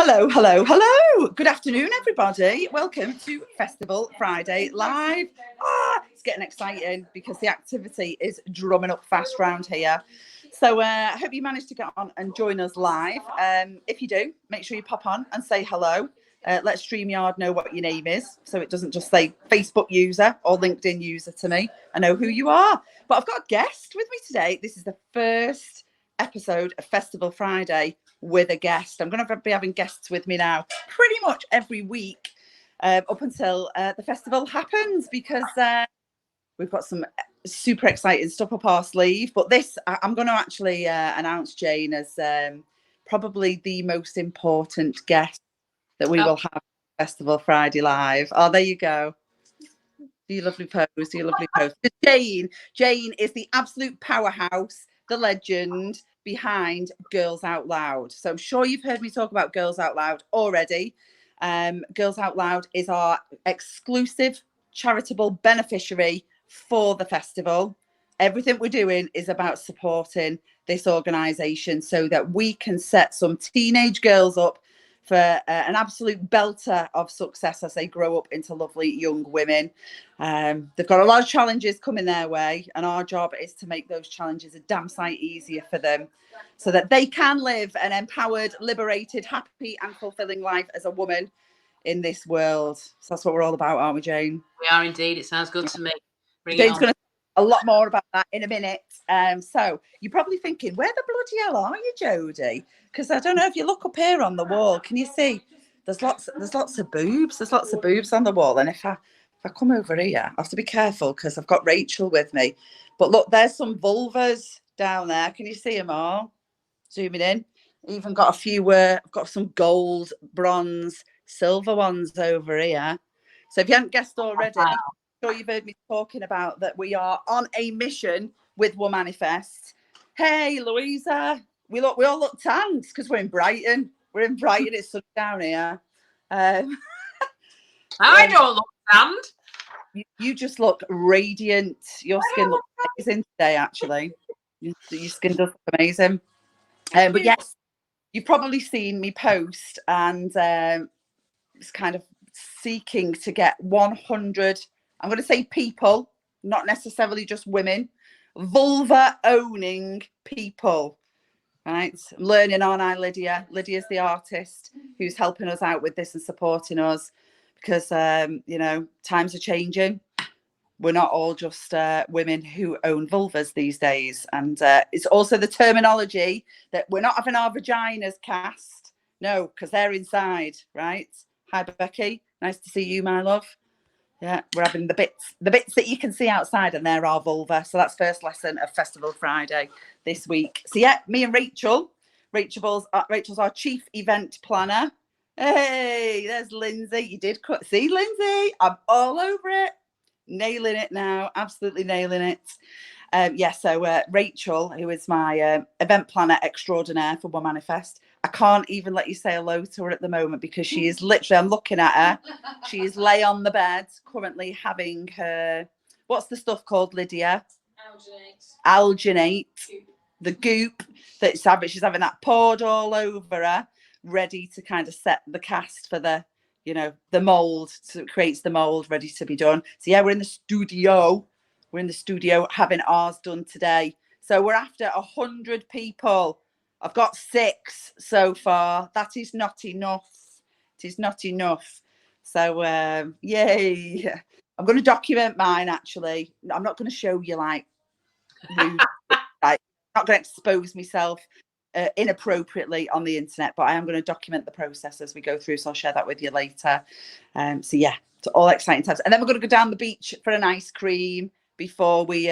Hello, hello, hello. Good afternoon, everybody. Welcome to Festival Friday Live. It's getting exciting because the activity is drumming up fast round here. So I hope you managed to get on and join us live. If you do, make sure you pop on and say hello. Let StreamYard know what your name is, so it doesn't just say Facebook user or LinkedIn user to me. I know who you are. But I've got a guest with me today. This is the first episode of Festival Friday with a guest. I'm going to be having guests with me now pretty much every week up until the festival happens, because we've got some super exciting stuff up our sleeve. But this, I'm going to actually announce Jane as probably the most important guest that we will have at Festival Friday Live. Oh, there you go. Do your lovely pose. Do your lovely pose. Jane is the absolute powerhouse, the legend behind Girls Out Loud. So I'm sure you've heard me talk about Girls Out Loud already. Girls Out Loud is our exclusive charitable beneficiary for the festival. Everything we're doing is about supporting this organisation so that we can set some teenage girls up for an absolute belter of success as they grow up into lovely young women. They've got a lot of challenges coming their way, and our job is to make those challenges a damn sight easier for them so that they can live an empowered, liberated, happy and fulfilling life as a woman in this world. So that's what we're all about, aren't we, Jane? We are indeed. It sounds good to me. Jane's going to a lot more about that in a minute. So you're probably thinking, where the bloody hell are you, Jodie? Because I don't know if you look up here on the wall, can you see? There's lots of boobs. There's lots of boobs on the wall. And if I come over here, I have to be careful because I've got Rachel with me. But look, there's some vulvas down there. Can you see them all? Zooming in. Even got a few. I've got some gold, bronze, silver ones over here. So if you haven't guessed already. Wow. Sure you've heard me talking about that we are on a mission with Womanifest. Hey, Louisa, we all look tanned because we're in Brighton. We're in Brighton. It's sunny down here. I don't look tanned. You just look radiant. Your skin looks amazing today. Actually, your skin does look amazing. But yes, you've probably seen me post, and it's kind of seeking to get 100. I'm going to say people, not necessarily just women, vulva owning people, right? Learning on I, Lydia. Lydia's the artist who's helping us out with this and supporting us because, times are changing. We're not all just women who own vulvas these days. And it's also the terminology that we're not having our vaginas cast. No, because they're inside, right? Hi, Becky. Nice to see you, my love. Yeah, we're having the bits that you can see outside, and they're our vulva. So that's first lesson of Festival Friday this week. So yeah, me and Rachel's our chief event planner. Hey, there's Lindsay. You did see Lindsay. I'm all over it, nailing it now, absolutely nailing it. So Rachel, who is my event planner extraordinaire for Womanifest. I can't even let you say hello to her at the moment because she is literally, I'm looking at her. She is lay on the bed currently having her, what's the stuff called, Lydia? Alginate. The goop that's having, she's having that poured all over her, ready to kind of set the cast for the, the mold. So it creates the mold ready to be done. So yeah, we're in the studio. We're in the studio having ours done today. So we're after 100 people. I've got 6 so far. That is not enough. It is not enough. So, yay. I'm going to document mine, actually. I'm not going to show you, I'm not going to expose myself inappropriately on the internet, but I am going to document the process as we go through. So I'll share that with you later. So, yeah, it's all exciting times. And then we're going to go down the beach for an ice cream before we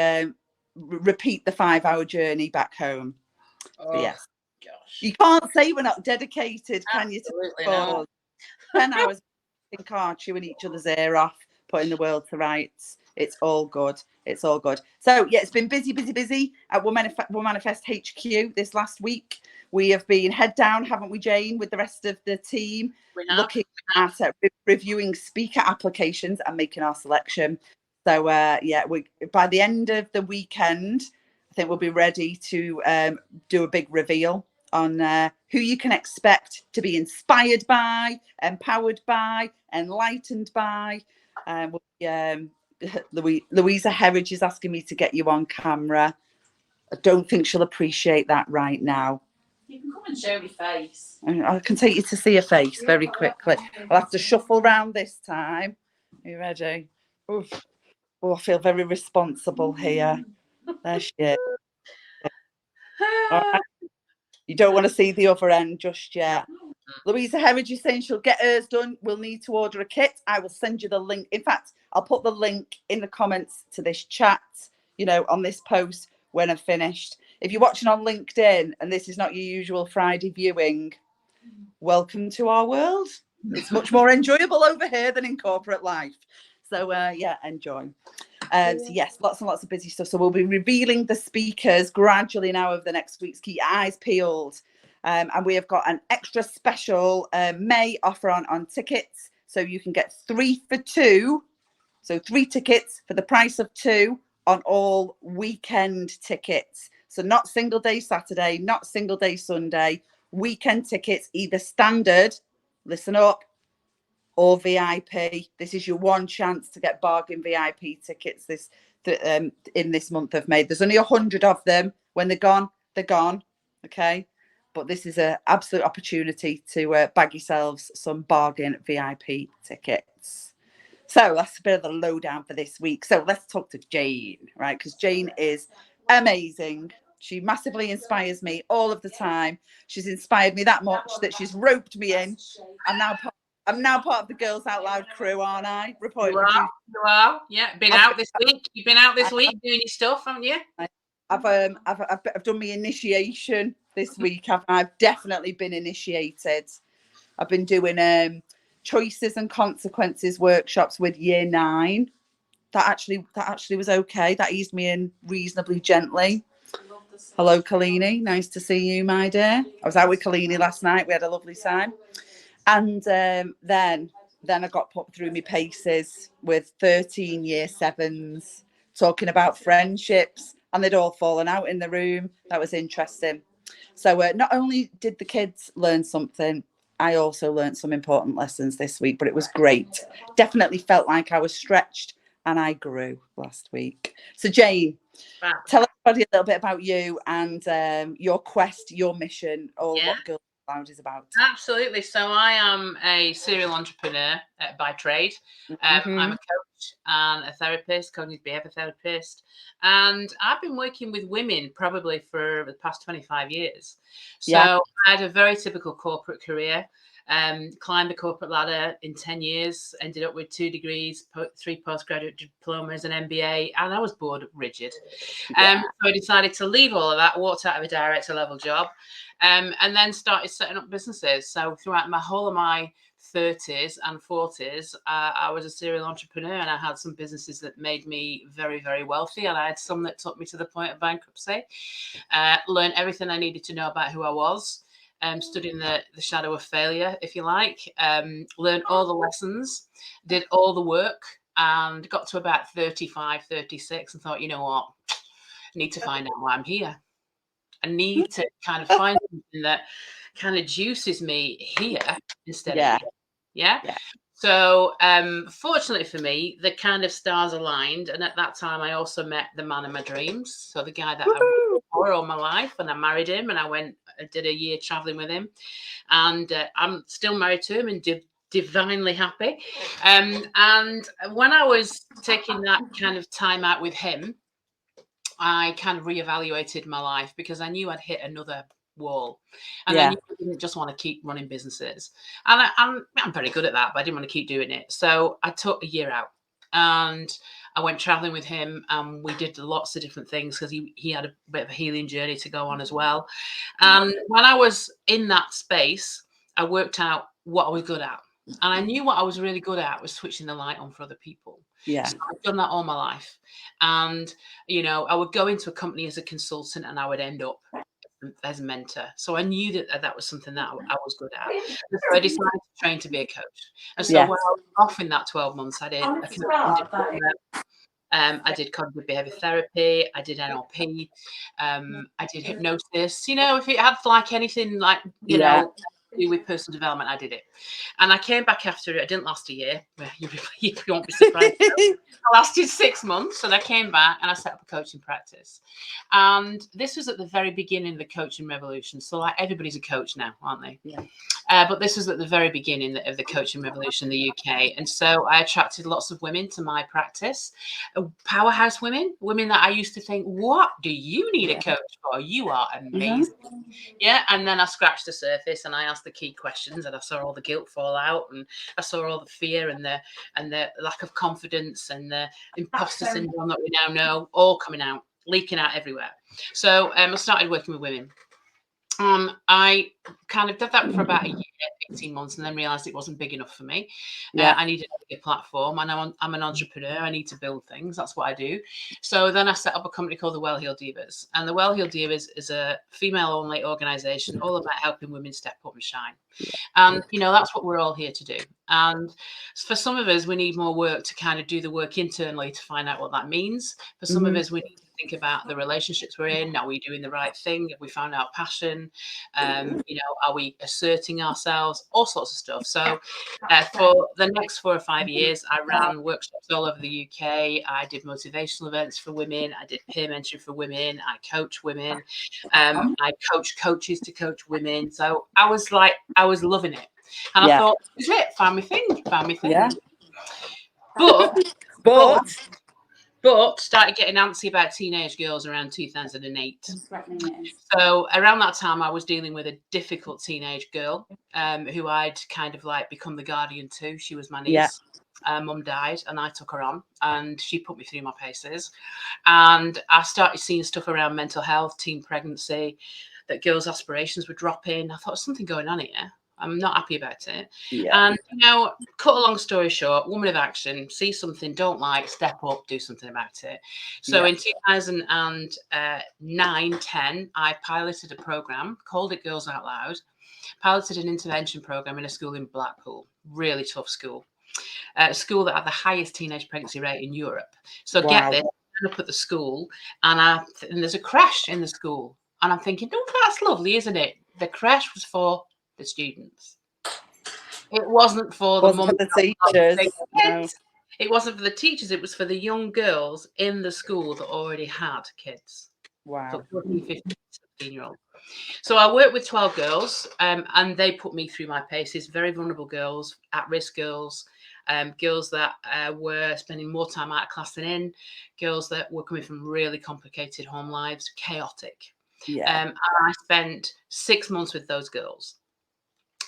repeat the 5-hour journey back home. So, yes. Gosh. You can't say we're not dedicated, can you? Absolutely not. 10 hours in car chewing each other's ear off, putting the world to rights. It's all good. It's all good. So, yeah, it's been busy at Womanifest HQ this last week. We have been head down, haven't we, Jane, with the rest of the team, looking at reviewing speaker applications and making our selection. So, by the end of the weekend, I think we'll be ready to do a big reveal on who you can expect to be inspired by, empowered by, enlightened by. Louisa Herridge is asking me to get you on camera. I don't think she'll appreciate that right now. You can come and show me face. I can take you to see her face very quickly. I'll have to shuffle round this time. Are you ready? Oof. Oh, I feel very responsible here. There she is. All right. You don't want to see the other end just yet. Louisa Herridge is saying she'll get hers done. We'll need to order a kit. I will send you the link. In fact, I'll put the link in the comments to this chat, on this post when I'm finished. If you're watching on LinkedIn and this is not your usual Friday viewing, welcome to our world. It's much more enjoyable over here than in corporate life. So, enjoy. So yes, lots and lots of busy stuff. So we'll be revealing the speakers gradually now over the next weeks. Keep your eyes peeled. And we have got an extra special May offer on tickets. So you can get 3 for 2. So 3 tickets for the price of 2 on all weekend tickets. So not single day Saturday, not single day Sunday, weekend tickets, either standard, listen up, or VIP. This is your one chance to get bargain VIP tickets in this month of May. There's only 100 of them. When they're gone, they're gone. Okay. But this is an absolute opportunity to bag yourselves some bargain VIP tickets. So that's a bit of the lowdown for this week. So let's talk to Jane, right? Because Jane is amazing. She massively inspires me all of the time. She's inspired me that much that she's roped me in. I'm now part of the Girls Out Loud crew, aren't I? You are. Yeah, been out this week. You've been out this week doing your stuff, haven't you? I've done my initiation this week. I've definitely been initiated. I've been doing choices and consequences workshops with year 9. That actually was okay. That eased me in reasonably gently. Hello, Kalini. Nice to see you, my dear. I was out with Kalini last night. We had a lovely time. And then I got put through my paces with 13 year 7s, talking about friendships, and they'd all fallen out in the room. That was interesting. So not only did the kids learn something, I also learned some important lessons this week, but it was great. Definitely felt like I was stretched and I grew last week. So Jane, tell everybody a little bit about you and your quest, your mission, or what Girls Out Loud is about. Absolutely. So I am a serial entrepreneur by trade. I'm a coach and a therapist, cognitive behavior therapist. And I've been working with women probably for the past 25 years. So I had a very typical corporate career. Climbed the corporate ladder in 10 years, ended up with 2 degrees, 3 postgraduate diplomas, an MBA, and I was bored, rigid. So I decided to leave all of that, walked out of a director level job, and then started setting up businesses. So throughout my whole of my 30s and 40s, I was a serial entrepreneur, and I had some businesses that made me very, very wealthy, and I had some that took me to the point of bankruptcy. Learned everything I needed to know about who I was. Stood in the shadow of failure, if you like, learned all the lessons, did all the work, and got to about 35, 36 and thought, you know what, I need to find out why I'm here. I need to kind of find something that kind of juices me here instead of here. Yeah. So fortunately for me, the kind of stars aligned. And at that time, I also met the man of my dreams. So the guy that I've worked for all my life, and I married him, and I did a year traveling with him. And I'm still married to him and divinely happy. And when I was taking that kind of time out with him, I kind of reevaluated my life because I knew I'd hit another wall, and I knew I didn't just want to keep running businesses, and I'm very good at that, but I didn't want to keep doing it. So I took a year out and I went traveling with him, and we did lots of different things because he had a bit of a healing journey to go on as well. And when I was in that space, I worked out what I was good at. And I knew what I was really good at was switching the light on for other people. So I've done that all my life. And, I would go into a company as a consultant and I would end up as a mentor. So I knew that was something that I was good at. And so I decided to train to be a coach. And so while I was off in that 12 months, I did a I did cognitive behavior therapy. I did NLP. I did hypnosis. You know, if it had like anything like, you know, to do with personal development, I did it. And I came back after it. I didn't last a year. Well, you won't be surprised. I lasted 6 months, and I came back and I set up a coaching practice. And this was at the very beginning of the coaching revolution. So like everybody's a coach now, aren't they? Yeah. But this was at the very beginning of the coaching revolution in the UK. And so I attracted lots of women to my practice, powerhouse women that I used to think, what do you need a coach for? You are amazing. Yeah. And then I scratched the surface and I asked the key questions, and I saw all the guilt fall out, and I saw all the fear and the lack of confidence and the imposter syndrome that we now know all coming out, leaking out everywhere. So I started working with women. I kind of did that for about a year, 18 months, and then realized it wasn't big enough for me. I needed a bigger platform, and I'm an entrepreneur. I need to build things. That's what I do. So then I set up a company called the Well-Heeled Divas. And the Well-Heeled Divas is a female-only organization all about helping women step up and shine. And, you know, that's what we're all here to do. And for some of us, we need more work to kind of do the work internally to find out what that means. For some of us, we need to think about the relationships we're in. Are we doing the right thing? Have we found our passion? You know, are we asserting ourselves? All sorts of stuff. So for the next 4 or 5 years, I ran workshops all over the UK. I did motivational events for women. I did peer mentoring for women. I coach women. I coach coaches to coach women. So I was loving it. And I thought, this is it, found my thing. Yeah. But started getting antsy about teenage girls around 2008. So around that time, I was dealing with a difficult teenage girl who I'd kind of like become the guardian to. She was my niece. Mum died, and I took her on, and she put me through my paces. And I started seeing stuff around mental health, teen pregnancy, that girls' aspirations were dropping. I thought, there's something going on here. I'm not happy about it. And, you know, cut a long story short, woman of action, see something, don't like, step up, do something about it. So in 2009, 10, I piloted a program, called it Girls Out Loud, piloted an intervention program in a school in Blackpool, really tough school. A school that had the highest teenage pregnancy rate in Europe. So get this, I'm up at the school, and there's a creche in the school. And I'm thinking, oh, that's lovely, isn't it? The creche was for the students. It wasn't for the mums. The teachers. No. It wasn't for the teachers. It was for the young girls in the school that already had kids. Wow. For 14, 15, 16-year-olds. So I worked with 12 girls, and they put me through my paces. Very vulnerable girls, at-risk girls, girls that were spending more time out of class than in, girls that were coming from really complicated home lives, chaotic. And I spent 6 months with those girls.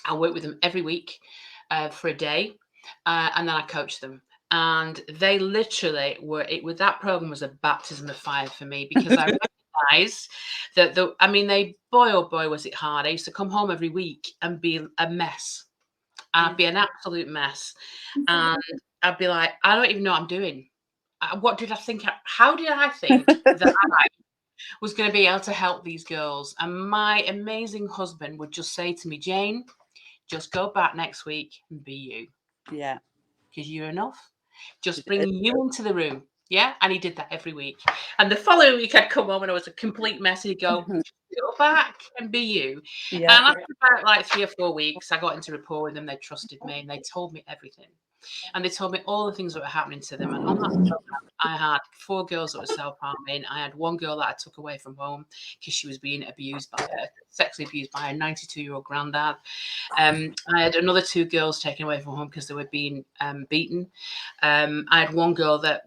I worked with them every week for a day, and then I coached them. And they literally that program was a baptism of fire for me, because I recognized that boy, oh boy, was it hard. I used to come home every week and be a mess. I'd be an absolute mess. And I'd be like, I don't even know what I'm doing. What did I think? How did I think that I was going to be able to help these girls? And my amazing husband would just say to me, Jane, just go back next week and be you. Yeah. Because you're enough. Just bring you into the room. Yeah. And he did that every week. And the following week, I'd come home and I was a complete mess. He'd go, go back and be you. And after about like 3 or 4 weeks, I got into rapport with them. They trusted me and they told me everything. And they told me all the things that were happening to them. And on that program, I had 4 girls that were self-harming. I had 1 girl that I took away from home because she was being sexually abused by a 92-year-old granddad. I had another 2 girls taken away from home because they were being beaten. I had 1 girl that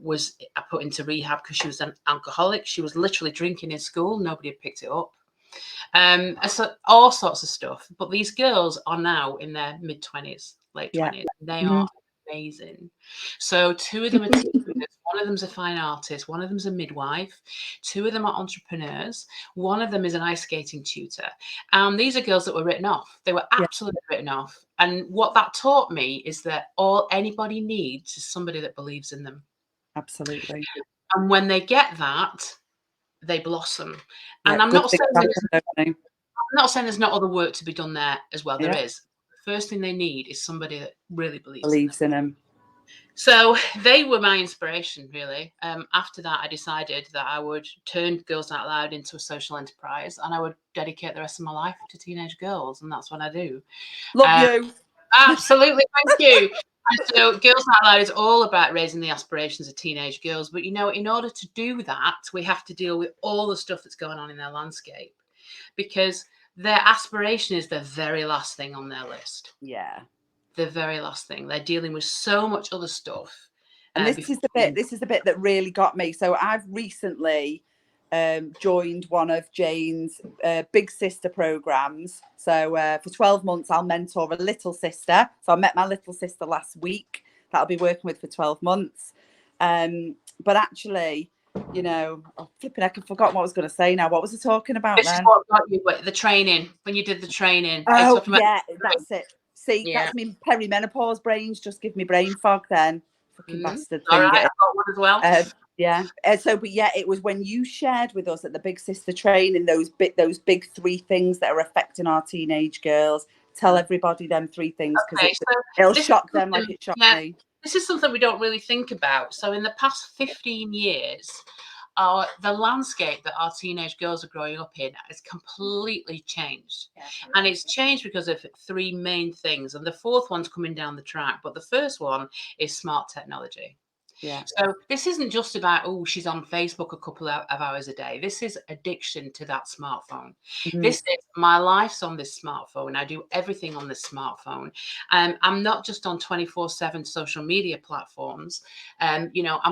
I put into rehab because she was an alcoholic. She was literally drinking in school. Nobody had picked it up. So all sorts of stuff. But these girls are now in their mid-20s, late 20s. They are amazing. So 2 of them are teachers. One of them's a fine artist. One of them's a midwife. 2 of them are entrepreneurs. One of them is an ice skating tutor. And these are girls that were written off. They were absolutely written off. And what that taught me is that all anybody needs is somebody that believes in them. Absolutely. And when they get that, they blossom. And I'm not saying there's not other work to be done there as well. There is. The first thing they need is somebody that really believes in them. So they were my inspiration, really. After that, I decided that I would turn Girls Out Loud into a social enterprise, and I would dedicate the rest of my life to teenage girls, and that's what I do. Love you. Absolutely, thank you. And so Girls Out Loud is all about raising the aspirations of teenage girls. But, in order to do that, we have to deal with all the stuff that's going on in their landscape, because their aspiration is the very last thing on their list. Yeah. The very last thing. They're dealing with so much other stuff. And this is the bit that really got me. So I've recently joined one of Jane's Big Sister programs. So for 12 months, I'll mentor a little sister. So I met my little sister last week that I'll be working with for 12 months. But actually, flipping, I forgot what I was going to say now. What was I talking about this then? Is what got you, the training, when you did the training. Oh, yeah, that's it. See, that's me perimenopause brains. Just give me brain fog then. Fucking bastard thing. All right, I've got one as well. Yeah. But yeah, it was when you shared with us at the Big Sister training those big 3 things that are affecting our teenage girls. Tell everybody them 3 things, because it'll shock them like it shocked me. This is something we don't really think about. So in the past 15 years, the landscape that our teenage girls are growing up in has completely changed. And it's changed because of 3 main things. And the 4th one's coming down the track. But the first one is smart technology. Yeah. So this isn't just about, she's on Facebook a couple of hours a day. This is addiction to that smartphone. Mm-hmm. This is, my life's on this smartphone. I do everything on this smartphone. I'm not just on 24/7 social media platforms. I'm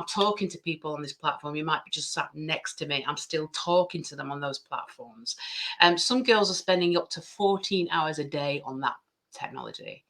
talking to people on this platform. You might be just sat next to me. I'm still talking to them on those platforms. Some girls are spending up to 14 hours a day on that technology.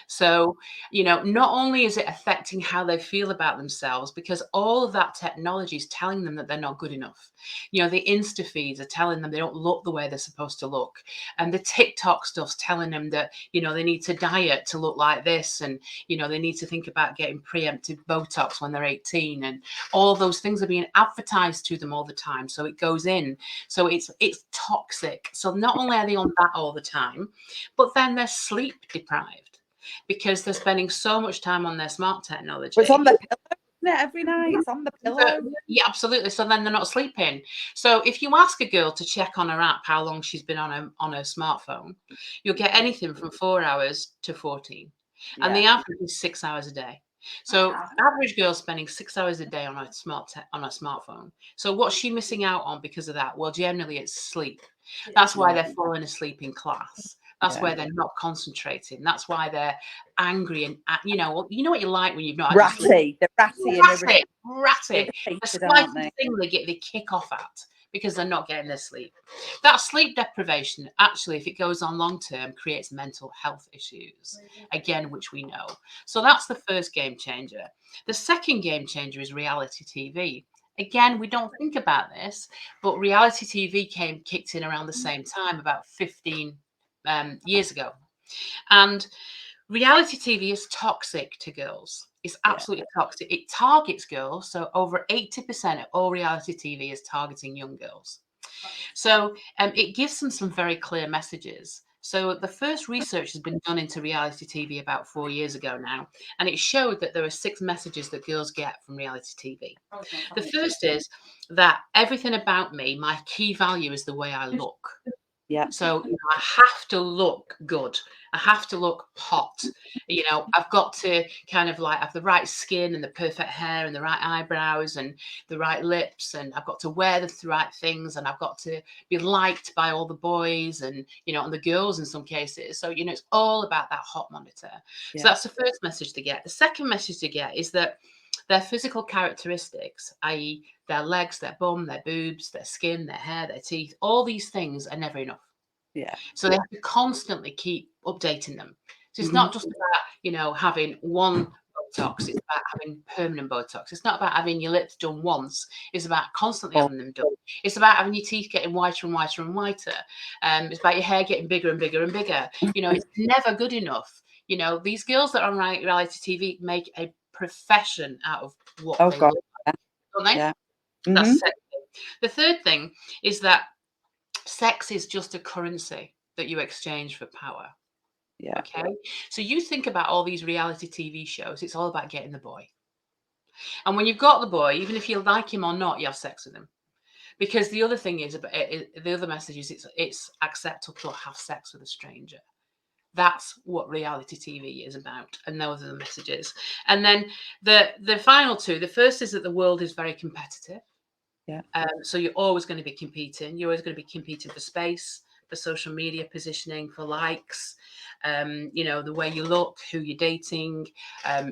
So, not only is it affecting how they feel about themselves, because all of that technology is telling them that they're not good enough. The Insta feeds are telling them they don't look the way they're supposed to look. And the TikTok stuff's telling them that, they need to diet to look like this. And, they need to think about getting preemptive Botox when they're 18. And all those things are being advertised to them all the time. So it goes in. So it's toxic. So not only are they on that all the time, but then they're sleep deprived, because they're spending so much time on their smart technology. It's on the pillow, isn't it? Every night. It's on the pillow. Yeah, absolutely. So then they're not sleeping. So if you ask a girl to check on her app how long she's been on her smartphone, you'll get anything from 4 hours to 14. Yeah. And the average is 6 hours a day. So average girl spending 6 hours a day on a smartphone. So what's she missing out on because of that? Well, generally it's sleep. That's why they're falling asleep in class. That's where they're not concentrating. That's why they're angry and you know what you like when you've not had ratty. They're ratty. The slightest thing they kick off at, because they're not getting their sleep. That sleep deprivation, actually, if it goes on long term, creates mental health issues, again, which we know. So that's the first game changer. The second game changer is reality TV. Again, we don't think about this, but reality TV kicked in around the same time, about 15 years ago. And reality TV is toxic to girls. It's absolutely toxic. It targets girls. So over 80% of all reality TV is targeting young girls. So it gives them some very clear messages. So the first research has been done into reality TV about 4 years ago now, and it showed that there are 6 messages that girls get from reality TV. The first is that everything about me, my key value is the way I look. Yeah. So I have to look good. I have to look hot. I've got to kind of like have the right skin and the perfect hair and the right eyebrows and the right lips, and I've got to wear the right things, and I've got to be liked by all the boys and and the girls in some cases. So it's all about that hot monitor. Yeah. So that's the first message to get. The second message to get is that their physical characteristics, i.e. their legs, their bum, their boobs, their skin, their hair, their teeth, all these things are never enough. Yeah. So they have to constantly keep updating them. So it's not just about, having one Botox. It's about having permanent Botox. It's not about having your lips done once. It's about constantly having them done. It's about having your teeth getting whiter and whiter and whiter. It's about your hair getting bigger and bigger and bigger. It's never good enough. These girls that are on reality TV make a profession out of what they look like, don't they? Yeah. That's the second thing. The third thing is that sex is just a currency that you exchange for power. Yeah. Okay. So you think about all these reality TV shows, it's all about getting the boy. And when you've got the boy, even if you like him or not, you have sex with him. Because the other thing is, the other message is it's acceptable to have sex with a stranger. That's what reality TV is about, and those are the messages. And then the final two. The first is that the world is very competitive. Yeah. So you're always going to be competing. You're always going to be competing for space, for social media positioning, for likes. The way you look, who you're dating,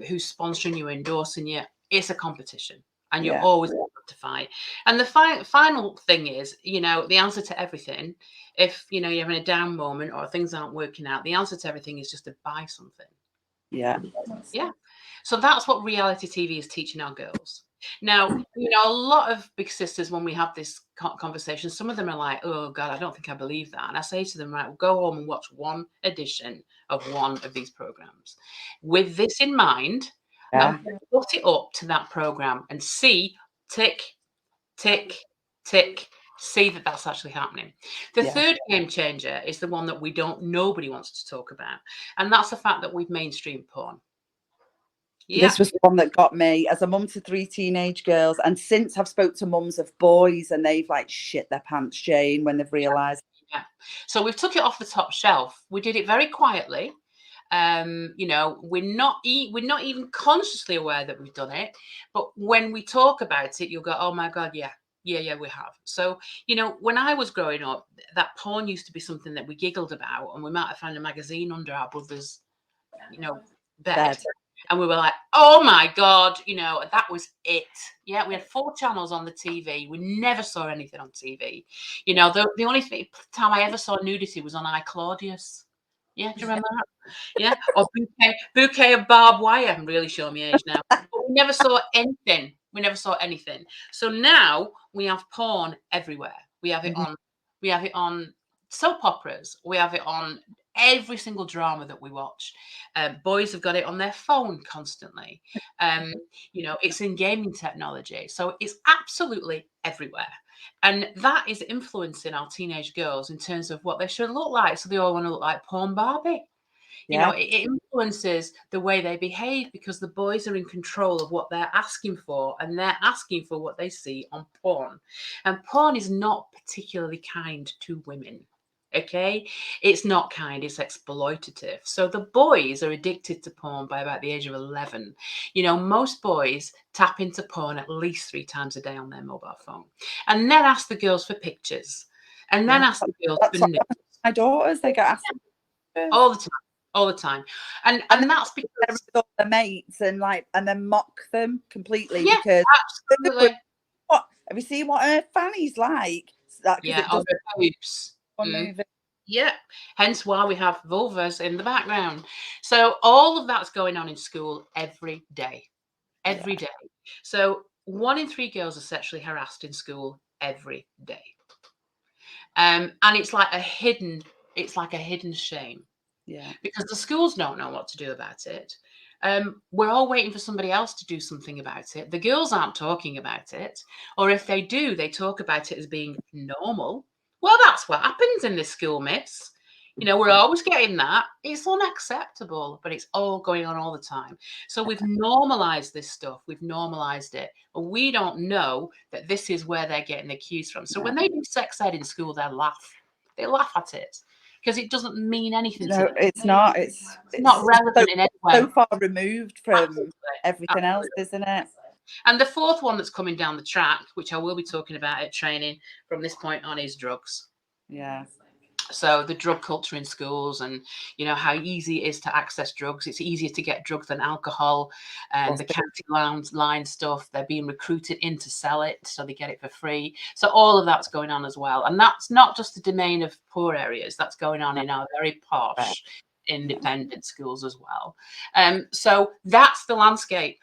who's sponsoring you, endorsing you. It's a competition, and you're Yeah. always going to fight. And the final thing is, the answer to everything. If you're having a down moment or things aren't working out, the answer to everything is just to buy something. Yeah. Yeah. So that's what reality TV is teaching our girls. Now, a lot of big sisters, when we have this conversation, some of them are like, oh, God, I don't think I believe that. And I say to them, right, well, go home and watch one edition of one of these programs. With this in mind, Yeah. and put it up to that program and see, tick, tick, tick, see that that's actually happening. The third game changer is the one that nobody wants to talk about. And that's the fact that we've mainstreamed porn. Yeah. This was one that got me as a mum to 3 teenage girls. And since I've spoke to mums of boys and they've like shit their pants, Jane, when they've realised. Yeah. So we've took it off the top shelf. We did it very quietly. We're not even consciously aware that we've done it. But when we talk about it, you'll go, oh my God, yeah, we have. So, when I was growing up, that porn used to be something that we giggled about, and we might have found a magazine under our brother's, bed. And we were like, oh my God, that was it. Yeah, we had 4 channels on the TV. We never saw anything on TV. The only time I ever saw nudity was on iClaudius. Yeah, do you remember that? Yeah, or bouquet of barbed wire. I'm really showing my age now. But we never saw anything. So now we have porn everywhere. We have it on. We have it on soap operas. We have it on every single drama that we watch. Boys have got it on their phone constantly. It's in gaming technology. So it's absolutely everywhere. And that is influencing our teenage girls in terms of what they should look like. So they all want to look like porn Barbie. It influences the way they behave because the boys are in control of what they're asking for, and they're asking for what they see on porn. And porn is not particularly kind to women. Okay, it's not kind, it's exploitative. So the boys are addicted to porn by about the age of 11. Most boys tap into porn at least 3 times a day on their mobile phone, and then ask the girls for pictures, and then ask the girls for nudes. My daughters, they get asked all the time, and that's because their mates and then mock them completely. Yeah, because absolutely. What have you seen? What her fanny's like? Yeah, or the boobs. Moving. Yeah, hence why we have vulvas in the background. So all of that's going on in school every day. So 1 in 3 girls are sexually harassed in school every day. And it's like a hidden shame. Yeah. Because the schools don't know what to do about it. We're all waiting for somebody else to do something about it. The girls aren't talking about it. Or if they do, they talk about it as being normal. Well, that's what happens in this school, miss. We're always getting that. It's unacceptable, but it's all going on all the time. So we've normalized this stuff. We've normalized it. But we don't know that this is where they're getting the cues from. So when they do sex ed in school, they laugh. They laugh at it because it doesn't mean anything to them. It's not. It's not relevant in any way. So far removed from everything else, isn't it? And the fourth one that's coming down the track, which I will be talking about at training from this point on, is drugs. Yeah. So the drug culture in schools, and how easy it is to access drugs. It's easier to get drugs than alcohol, and the county line stuff. They're being recruited in to sell it, so they get it for free. So all of that's going on as well, and that's not just the domain of poor areas. That's going on in our very posh, independent schools as well. So that's the landscape.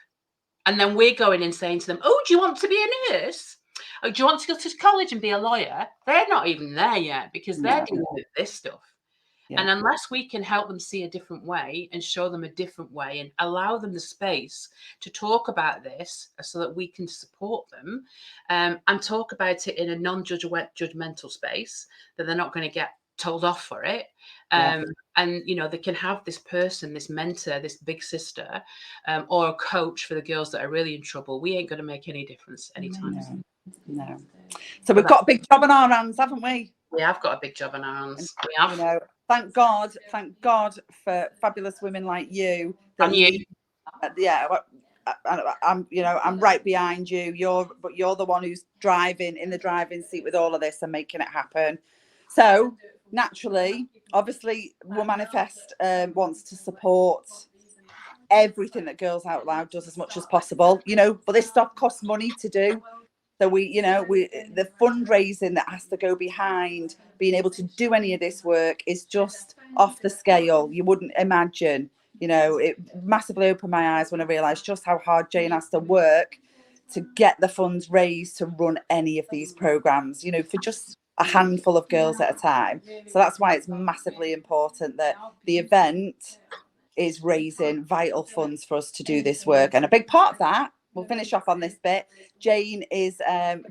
And then we're going and saying to them, "Oh, do you want to be a nurse? Oh, do you want to go to college and be a lawyer?" They're not even there yet because they're dealing with this stuff. Yeah. And unless we can help them see a different way and show them a different way and allow them the space to talk about this so that we can support them and talk about it in a non-judgmental space, that they're not going to get told off for it. And, you know, they can have this person, this mentor, this big sister, or a coach for the girls that are really in trouble. We ain't going to make any difference anytime soon. No. So we've got a big job on our hands, haven't we? We have got a big job on our hands. We have. You know, thank God for fabulous women like you. And you. Yeah, I'm, you know, I'm right behind you. You're the one who's driving in the driving seat with all of this and making it happen. So naturally, obviously, Womanifest wants to support everything that Girls Out Loud does as much as possible. You know, but this stuff costs money to do. So the fundraising that has to go behind being able to do any of this work is just off the scale. You wouldn't imagine. You know, it massively opened my eyes when I realised just how hard Jane has to work to get the funds raised to run any of these programmes, you know, for just a handful of girls at a time. So that's why it's massively important that the event is raising vital funds for us to do this work. And a big part of that, we'll finish off on this bit, Jane is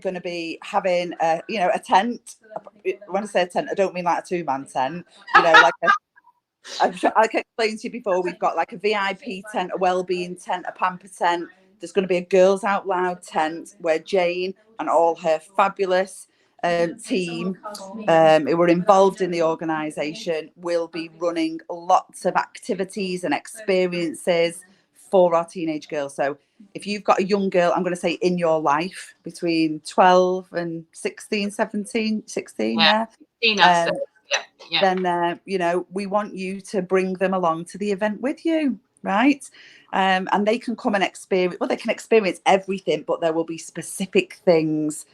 going to be having a tent. When I say a tent, I don't mean like a 2-man tent, you know, like like I explained to you before, we've got like a VIP tent, a wellbeing tent, a pamper tent. There's going to be a Girls Out Loud tent where Jane and all her fabulous team who were involved in the organisation will be running lots of activities and experiences for our teenage girls. So if you've got a young girl, I'm going to say in your life between 12 and 16, 17, 16, then you know, we want you to bring them along to the event with you, right? And they can come and experience, well, they can experience everything, but there will be specific things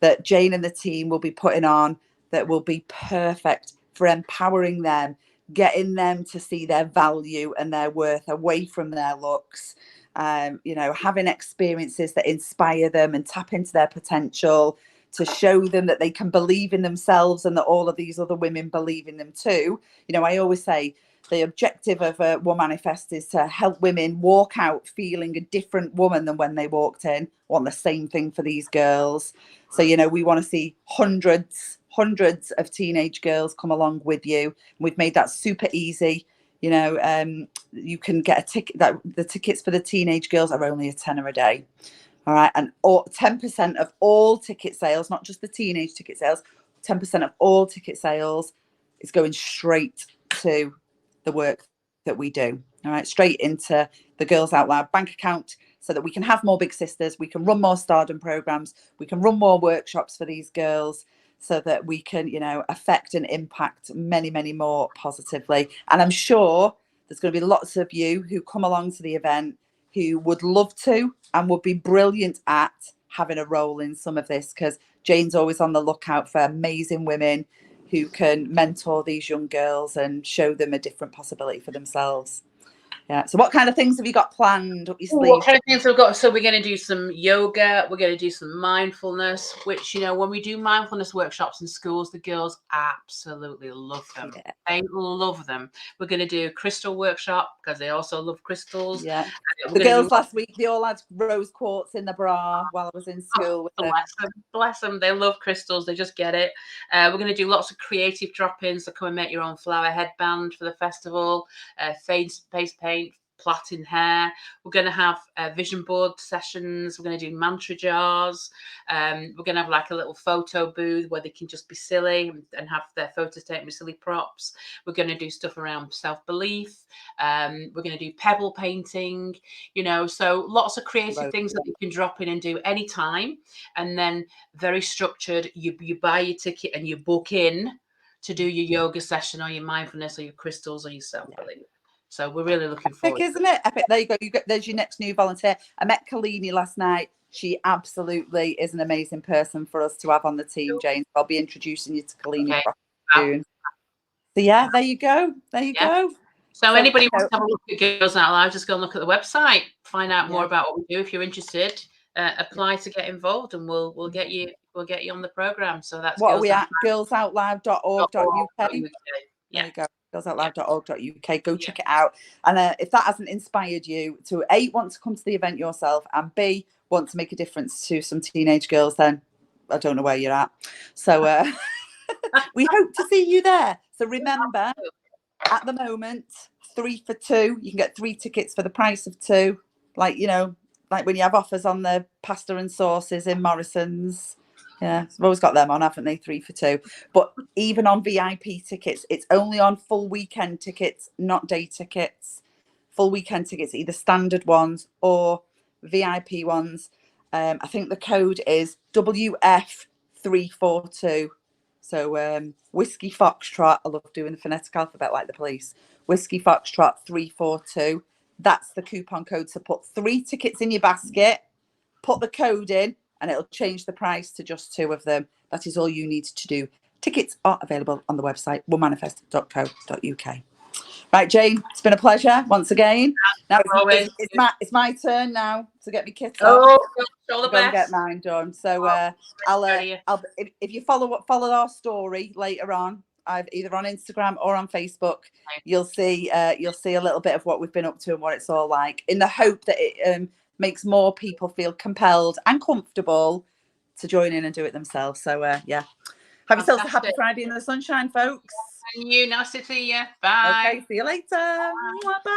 that Jane and the team will be putting on that will be perfect for empowering them, getting them to see their value and their worth away from their looks, you know, having experiences that inspire them and tap into their potential, to show them that they can believe in themselves and that all of these other women believe in them too. You know, I always say the objective of Womanifest is to help women walk out feeling a different woman than when they walked in. I want the same thing for these girls. So, you know, we want to see hundreds of teenage girls come along with you. We've made that super easy. You know, you can get a ticket. That the tickets for the teenage girls are only a tenner a day. All right, and 10% of all ticket sales, not just the teenage ticket sales, 10% of all ticket sales is going straight to the work that we do. All right, straight into the Girls Out Loud bank account, so that we can have more big sisters, we can run more stardom programs, we can run more workshops for these girls, so that we can, you know, affect and impact many, many more positively. And I'm sure there's going to be lots of you who come along to the event who would love to and would be brilliant at having a role in some of this, because Jane's always on the lookout for amazing women who can mentor these young girls and show them a different possibility for themselves. Yeah. So what kind of things have you got planned up your sleeve? What kind of things we've got? So we're going to do some yoga. We're going to do some mindfulness, which, you know, when we do mindfulness workshops in schools, the girls absolutely love them. Yeah. They love them. We're going to do a crystal workshop because they also love crystals. Yeah. The girls last week, they all had rose quartz in the bra while I was in school with them. Bless them. They love crystals. They just get it. We're going to do lots of creative drop-ins. So come and make your own flower headband for the festival. Face paint, plaiting hair. We're going to have vision board sessions. We're going to do mantra jars. We're going to have like a little photo booth where they can just be silly and have their photos taken with silly props. We're going to do stuff around self-belief. We're going to do pebble painting, you know, so lots of creative things that you can drop in and do anytime. And then very structured, you buy your ticket and you book in to do your yoga session or your mindfulness or your crystals or your self-belief. So we're really looking forward. Epic, isn't it? Epic. There you go. There's your next new volunteer. I met Kalini last night. She absolutely is an amazing person for us to have on the team, Jane. I'll be introducing you to Kalini soon. So yeah, there you go. There you go. So anybody wants to have a look at Girls Out Loud, just go and look at the website, find out more about what we do. If you're interested, apply to get involved, and we'll get you on the program. So that's what are we at? girlsoutloud.org.uk. Yeah. There you go. girlsoutloud.org.uk. Go check it out. And if that hasn't inspired you to A, want to come to the event yourself, and B, want to make a difference to some teenage girls, then I don't know where you're at. So We hope to see you there. So remember, at the moment, 3 for 2. You can get 3 tickets for the price of 2. Like, you know, like when you have offers on the pasta and sauces in Morrison's. Yeah, they've always got them on, haven't they? 3 for 2. But even on VIP tickets, it's only on full weekend tickets, not day tickets. Full weekend tickets, either standard ones or VIP ones. I think the code is WF342. So Whiskey Foxtrot, I love doing the phonetic alphabet like the police. Whiskey Foxtrot 342. That's the coupon code. So put 3 tickets in your basket, put the code in, and it'll change the price to just 2 of them. That is all you need to do. Tickets are available on the website, onemanifest.co.uk. Right, Jane, it's been a pleasure once again. Now it's my turn now to get me kit off. Oh, all the Go and best. get mine done. So I'll if you follow our story later on, either on Instagram or on Facebook, you'll see a little bit of what we've been up to and what it's all like, in the hope that it makes more people feel compelled and comfortable to join in and do it themselves. So yeah, have yourselves a happy Friday in the sunshine, folks. And you, nice to see you. Bye. Okay, see you later. Bye.